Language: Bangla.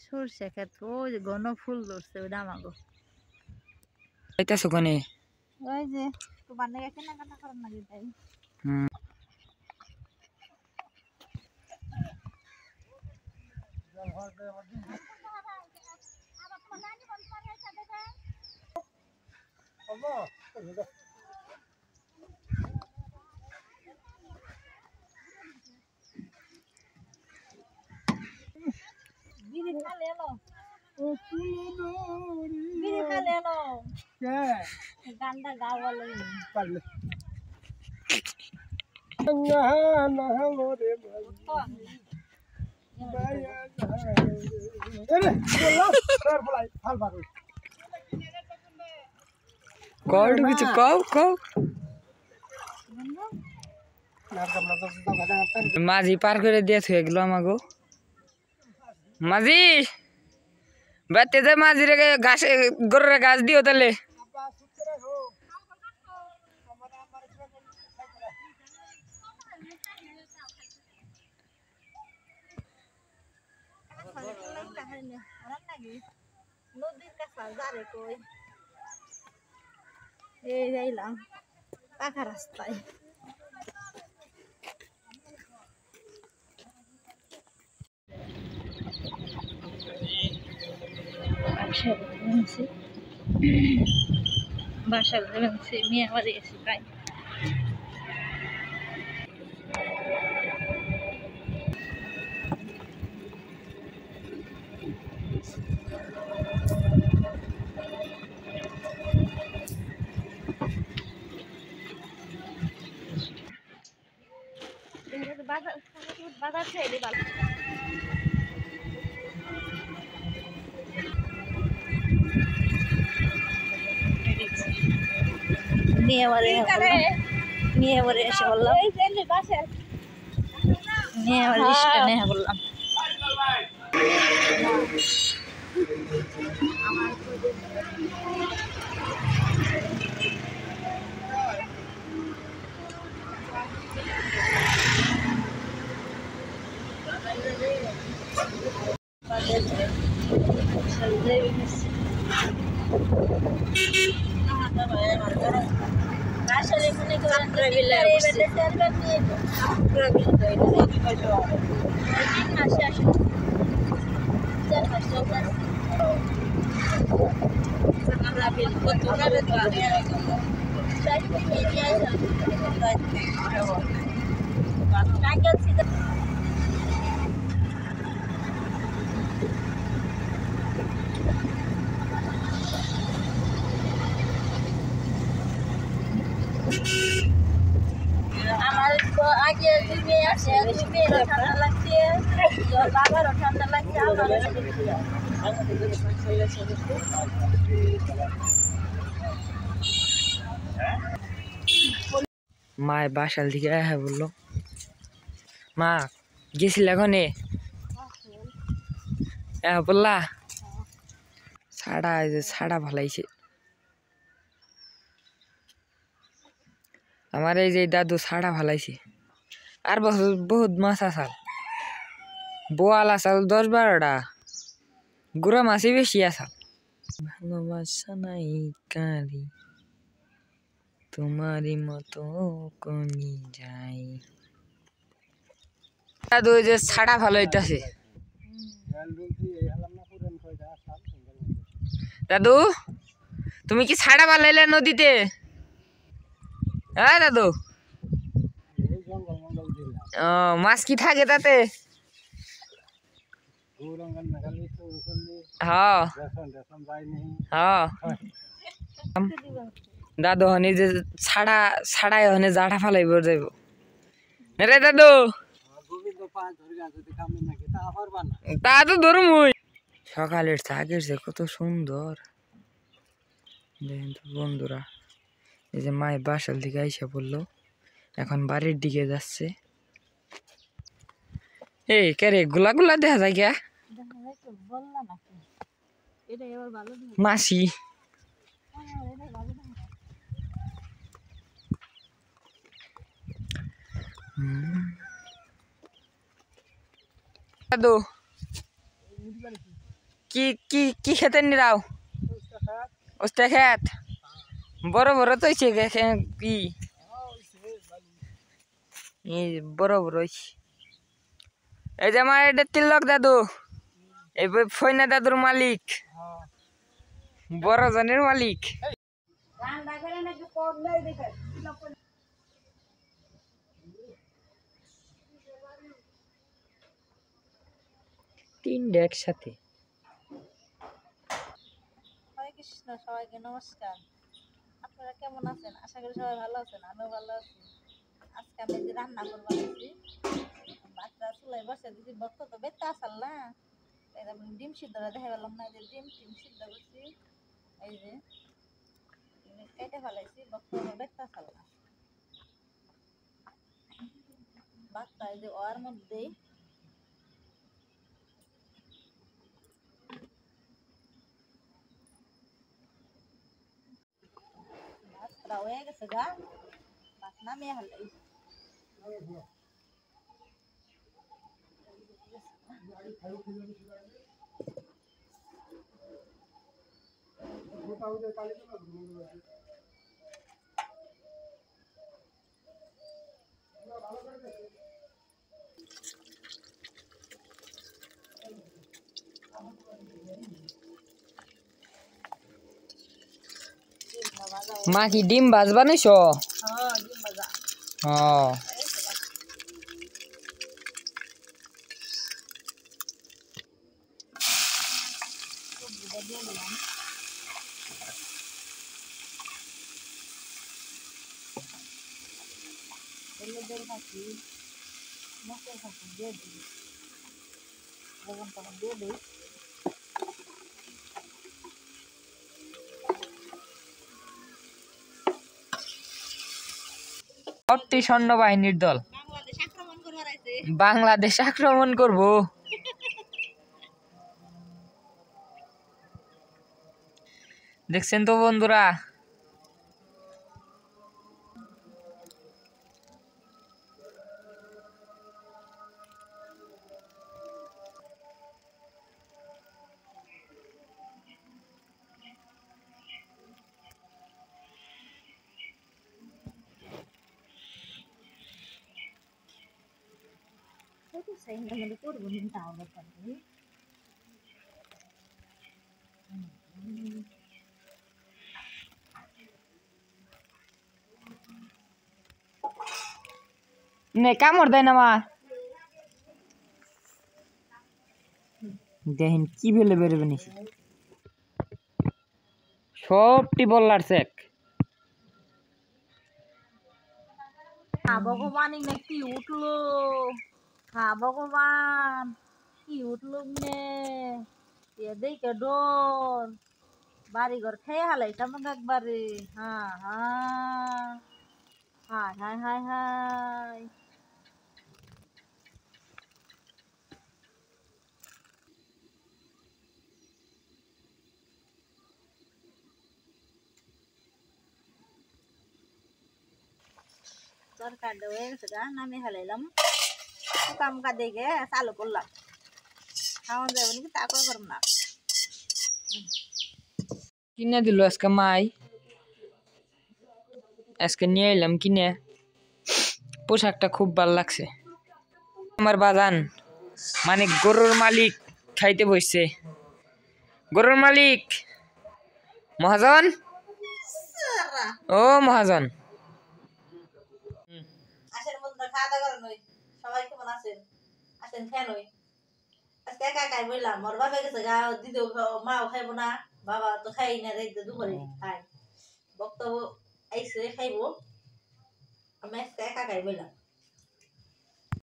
সরষে ক্ষেত ওই যে ঘন ফুল ধরছে ওইটা আমাগো যাইতাছো কোনে? ওই যে তোমার নাকি কেনাকাটা করার নাকি তাই বিড়ি খালে এলো বিড়ি খালে এলো গানটা গাও বলে পারলে কল কিছু কও কও মাঝি পার করে দিয়েছে এগুলো আমাগো মাঝি বাতে যে মাঝি রে ঘাস গরুর ঘাস দিও তাহলে নদীর কাছে যারে কই এই যাইলাম পাকা রাস্তায় বাসা বেরোচ্ছে মেয়ে বাড়ি এসে প্রায় বাজার ছেড়ে ভালো নিয়ে বারে এসে বললাম নিয়ে আবার রিস্কা নেহা বললাম আসলে মনে আমার আগে তুমি আসে তুমি ঠান্ডা লাগছে বাবারও ঠান্ডা লাগছে মায়ের বাসাল দিকে হ্যাঁ বললো মা গেছিল এখনে হ্যাঁ বললা ছাড়া ছাড়া ভালাইছে আমার এই যে দাদু ছাড়া ভালাইছে আর বছর বহুত মাছ আসাল বোয়াল আসাল 10-12টা গুড়া মাছই বেশি আসাল ভালোবাসা নাই কারি তোমারই মতো কমি যাই দাদু ওই যে ছাড়া ভালো হইতাছে দাদু তুমি কি ছাড়া ভালাইলে নদীতে হ্যাঁ দাদু ও মাছ কি থাকে তাতে হ্যাঁ হ্যাঁ দাদু হনি যে ছাড়াই হনে জাঠা ফালাইব যাইব রে দাদু তা তো ধরুম সকালের চা গেছে কত সুন্দর দেখেন তো বন্ধুরা এই যে মায়ের বাসার দিকে আইসা বললো এখন বাড়ির দিকে যাচ্ছে এই কে গোলা গোলা দেখা যায় গিয়া মাসি দাদু কি কি কি খেতে নিরাও ওস্তে খেত বড় বড় তো হইছে কি এই বড় বড় হইছে এই যে আমার এটা তিলক দাদু এই ফইনা দাদুর মালিক বড় জনের মালিক তিনটা একসাথে হরে কৃষ্ণ, সবাইকে নমস্কার। আপনারা কেমন আছেন? আশা করি সবাই ভালো আছেন, আমিও ভালো আছি। আজকে আমি যে রান্না করবো দিচ্ছি, বাচ্চা চুলাই বসে দিচ্ছি, বক্ত তো বেতে আসাল না, এরকম ডিম সিদ্ধটা দেখা গেলাম না, যে ডিম সিদ্ধ করছি, এই যে কেটে ফেলাইছি, বক্ত বেতে আসাল না, বাচ্চা এই যে ওর মধ্যেই হয়ে গেছে গা, ভাত নামিয়ে ফেলাই। মা কি ডিম ভাজবা নাইছ হ্যাঁ, ডিম ভাজা। হ্যাঁ সবজিটা দিয়ে দিলাম, হলুদের ফাঁকি, মশলার ফাঁকি দিয়ে দিই, লবণ টবণ দিয়ে দিই। সবটি সৈন্যবাহিনীর দল বাংলাদেশ আক্রমণ করবার আছে। বাংলাদেশ আক্রমণ করব দেখছেন তো বন্ধুরা কত সাইন্ড আমাদের করবো কিন্তু তাও ব্যাপার নেই। নে কামড় দেয় না মা দেখেন কি ফেলে বেরোবে নিছি সবটি বললার চেক ভগবান না কি উঠলো, হ্যাঁ ভগবান কি উঠলো নে, দেখে ডর বাড়ি ঘর খেয়ে হালাইতাম একবারে। হ্যাঁ হ্যাঁ হায় হায় হায় হায়, তরকারিটা হয়ে গেছে গা, নামিয়ে ফেলাইলাম, শুকাম কা দেখে চালু করলাম, খাওয়া যাবে নাকি তা করে করব না। কিনে দিল আজকে মাই আজকে নিয়ে এলাম কিনে পোশাকটা খুব ভালো লাগছে আমার বাগান মানে গরুর মালিক খাইতে বসছে গরুর মালিক মহাজন ও মহাজন আসেন বন্ধুরা, খাওয়া দাওয়া করেন, সবাই কেমন আছেন? আসেন খেয়ে নই, আজকে একা একাই বললাম, ওর বাবা গেছে গা, দিদিও মাও খাইবো না, বাবা তো খাই না, রে দুপুরে খাই, বক্তব্য আইসে খাইবো, আমি আজকে একা একাই বললাম।